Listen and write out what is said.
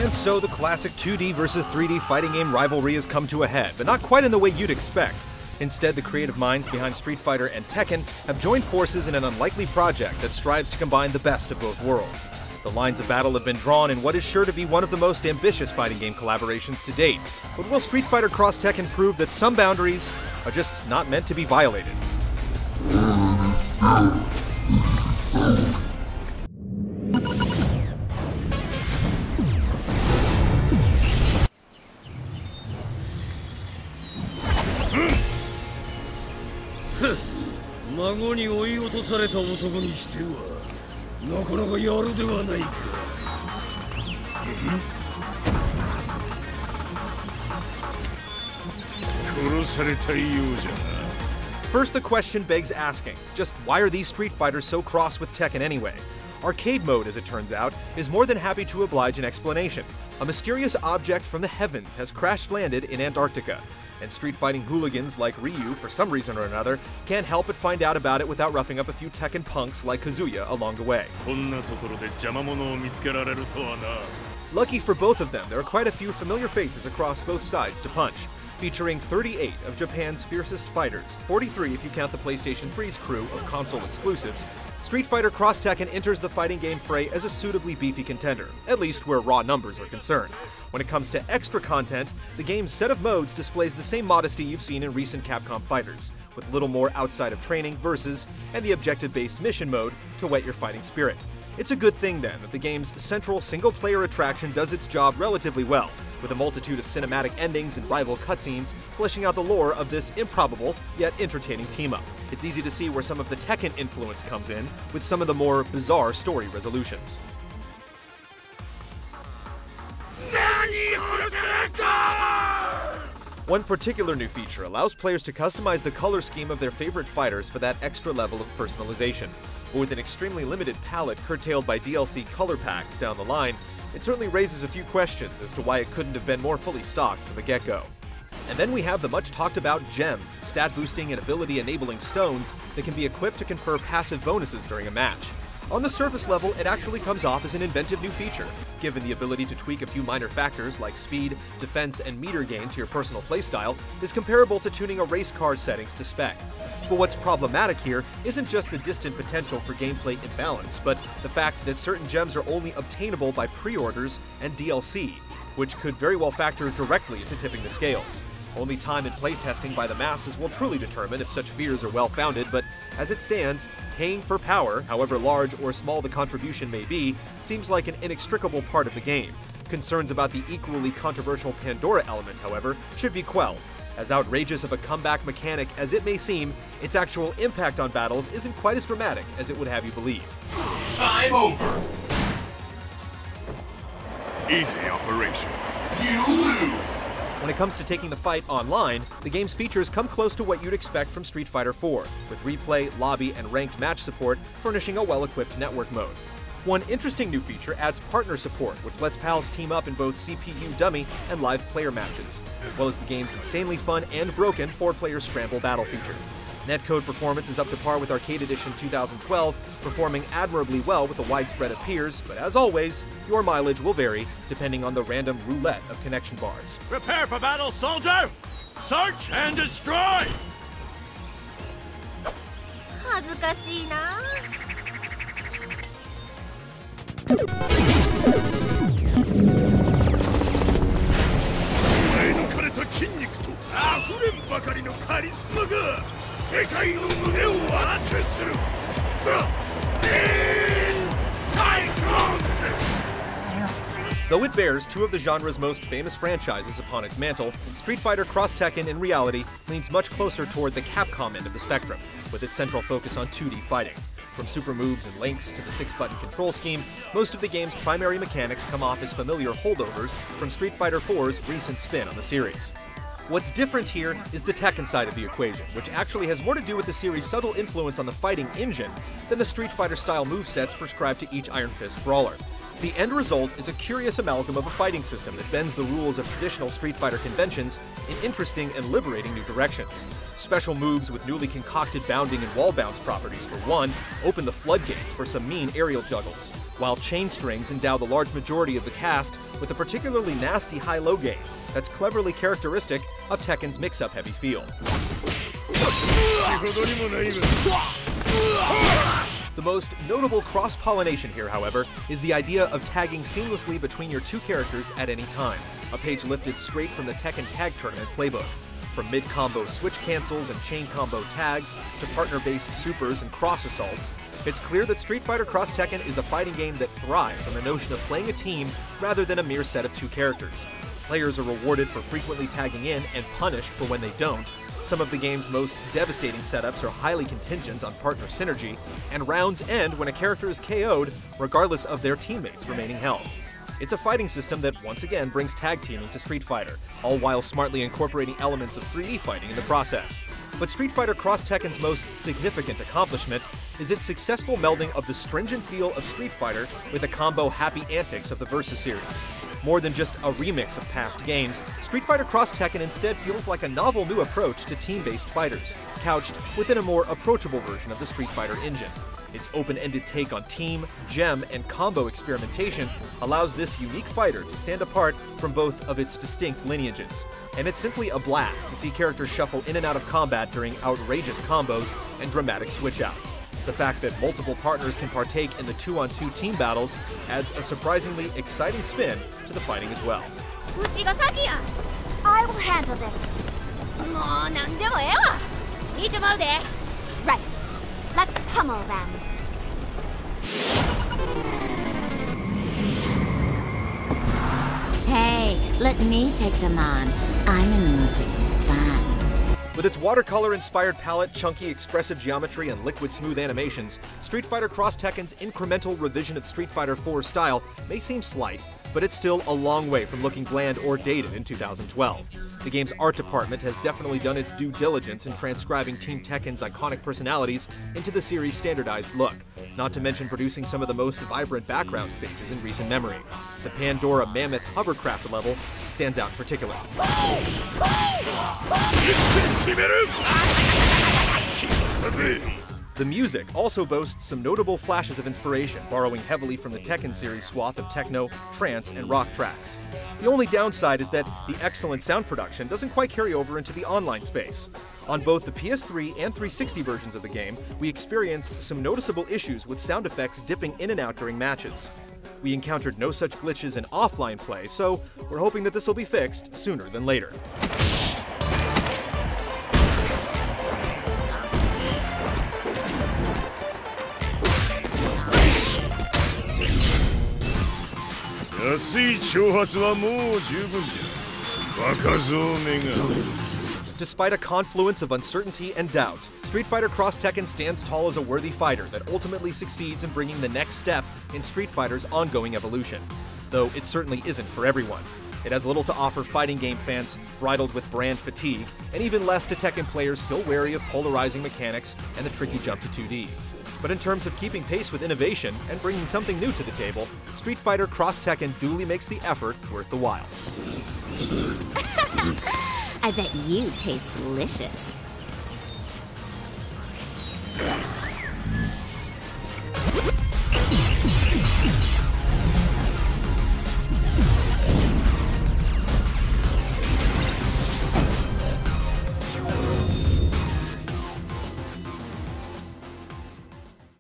And so the classic 2D versus 3D fighting game rivalry has come to a head, but not quite in the way you'd expect. Instead, the creative minds behind Street Fighter and Tekken have joined forces in an unlikely project that strives to combine the best of both worlds. The lines of battle have been drawn in what is sure to be one of the most ambitious fighting game collaborations to date. But will Street Fighter X Tekken prove that some boundaries are just not meant to be violated? First, the question begs asking, just why are these Street Fighters so cross with Tekken anyway? Arcade mode, as it turns out, is more than happy to oblige an explanation. A mysterious object from the heavens has crash-landed in Antarctica, and street fighting hooligans like Ryu, for some reason or another, can't help but find out about it without roughing up a few Tekken punks like Kazuya along the way. Lucky for both of them, there are quite a few familiar faces across both sides to punch, featuring 38 of Japan's fiercest fighters, 43 if you count the PlayStation 3's crew of console exclusives. Street Fighter X Tekken enters the fighting game fray as a suitably beefy contender, at least where raw numbers are concerned. When it comes to extra content, the game's set of modes displays the same modesty you've seen in recent Capcom fighters, with little more outside of training, versus, and the objective-based mission mode to whet your fighting spirit. It's a good thing then that the game's central single-player attraction does its job relatively well, with a multitude of cinematic endings and rival cutscenes fleshing out the lore of this improbable yet entertaining team-up. It's easy to see where some of the Tekken influence comes in, with some of the more bizarre story resolutions. One particular new feature allows players to customize the color scheme of their favorite fighters for that extra level of personalization. But with an extremely limited palette curtailed by DLC color packs down the line, it certainly raises a few questions as to why it couldn't have been more fully stocked from the get-go. And then we have the much talked about gems, stat boosting and ability enabling stones that can be equipped to confer passive bonuses during a match. On the surface level, it actually comes off as an inventive new feature, given the ability to tweak a few minor factors like speed, defense, and meter gain to your personal playstyle is comparable to tuning a race car settings to spec. But what's problematic here isn't just the distant potential for gameplay imbalance, but the fact that certain gems are only obtainable by pre-orders and DLC, which could very well factor directly into tipping the scales. Only time and playtesting by the masses will truly determine if such fears are well-founded, but as it stands, paying for power, however large or small the contribution may be, seems like an inextricable part of the game. Concerns about the equally controversial Pandora element, however, should be quelled. As outrageous of a comeback mechanic as it may seem, its actual impact on battles isn't quite as dramatic as it would have you believe. Time over! Easy operation. You lose! When it comes to taking the fight online, the game's features come close to what you'd expect from Street Fighter IV, with replay, lobby, and ranked match support furnishing a well-equipped network mode. One interesting new feature adds partner support, which lets pals team up in both CPU dummy and live player matches, as well as the game's insanely fun and broken 4-player scramble battle feature. Netcode performance is up to par with Arcade Edition 2012, performing admirably well with a wide spread of peers, but as always, your mileage will vary depending on the random roulette of connection bars. Prepare for battle, soldier! Search and destroy! 恥ずかしいな。お前の枯れた筋肉と溢れんばかりのカリスマが世界の胸を熱くする Though it bears two of the genre's most famous franchises upon its mantle, Street Fighter X Tekken in reality leans much closer toward the Capcom end of the spectrum, with its central focus on 2D fighting. From super moves and links to the 6-button control scheme, most of the game's primary mechanics come off as familiar holdovers from Street Fighter IV's recent spin on the series. What's different here is the Tekken side of the equation, which actually has more to do with the series' subtle influence on the fighting engine than the Street Fighter-style movesets prescribed to each Iron Fist brawler. The end result is a curious amalgam of a fighting system that bends the rules of traditional Street Fighter conventions in interesting and liberating new directions. Special moves with newly concocted bounding and wall bounce properties, for one, open the floodgates for some mean aerial juggles, while chain strings endow the large majority of the cast with a particularly nasty high-low game that's cleverly characteristic of Tekken's mix-up heavy feel. The most notable cross-pollination here, however, is the idea of tagging seamlessly between your two characters at any time, a page lifted straight from the Tekken Tag Tournament playbook. From mid-combo switch cancels and chain combo tags to partner-based supers and cross-assaults, it's clear that Street Fighter Cross Tekken is a fighting game that thrives on the notion of playing a team rather than a mere set of two characters. Players are rewarded for frequently tagging in and punished for when they don't. Some of the game's most devastating setups are highly contingent on partner synergy, and rounds end when a character is KO'd, regardless of their teammates' remaining health. It's a fighting system that once again brings tag teaming to Street Fighter, all while smartly incorporating elements of 3D fighting in the process. But Street Fighter Cross Tekken's most significant accomplishment is its successful melding of the stringent feel of Street Fighter with the combo happy antics of the Versus series. More than just a remix of past games, Street Fighter Cross Tekken instead feels like a novel new approach to team-based fighters, couched within a more approachable version of the Street Fighter engine. Its open-ended take on team, gem, and combo experimentation allows this unique fighter to stand apart from both of its distinct lineages. And it's simply a blast to see characters shuffle in and out of combat during outrageous combos and dramatic switch-outs. The fact that multiple partners can partake in the 2-on-2 team battles adds a surprisingly exciting spin to the fighting as well. I will handle this. Right. Let's pummel them. Hey, let me take them on. I'm in the mood for some fun. With its watercolor-inspired palette, chunky, expressive geometry, and liquid-smooth animations, Street Fighter Cross Tekken's incremental revision of Street Fighter 4's style may seem slight, but it's still a long way from looking bland or dated in 2012. The game's art department has definitely done its due diligence in transcribing Team Tekken's iconic personalities into the series' standardized look, not to mention producing some of the most vibrant background stages in recent memory. The Pandora Mammoth hovercraft level stands out in particular. The music also boasts some notable flashes of inspiration, borrowing heavily from the Tekken series swath of techno, trance, and rock tracks. The only downside is that the excellent sound production doesn't quite carry over into the online space. On both the PS3 and 360 versions of the game, we experienced some noticeable issues with sound effects dipping in and out during matches. We encountered no such glitches in offline play, so we're hoping that this will be fixed sooner than later. Despite a confluence of uncertainty and doubt, Street Fighter Cross Tekken stands tall as a worthy fighter that ultimately succeeds in bringing the next step in Street Fighter's ongoing evolution. Though it certainly isn't for everyone. It has little to offer fighting game fans bridled with brand fatigue, and even less to Tekken players still wary of polarizing mechanics and the tricky jump to 2D. But in terms of keeping pace with innovation and bringing something new to the table, Street Fighter Cross Tekken duly makes the effort worth the while. I bet you taste delicious.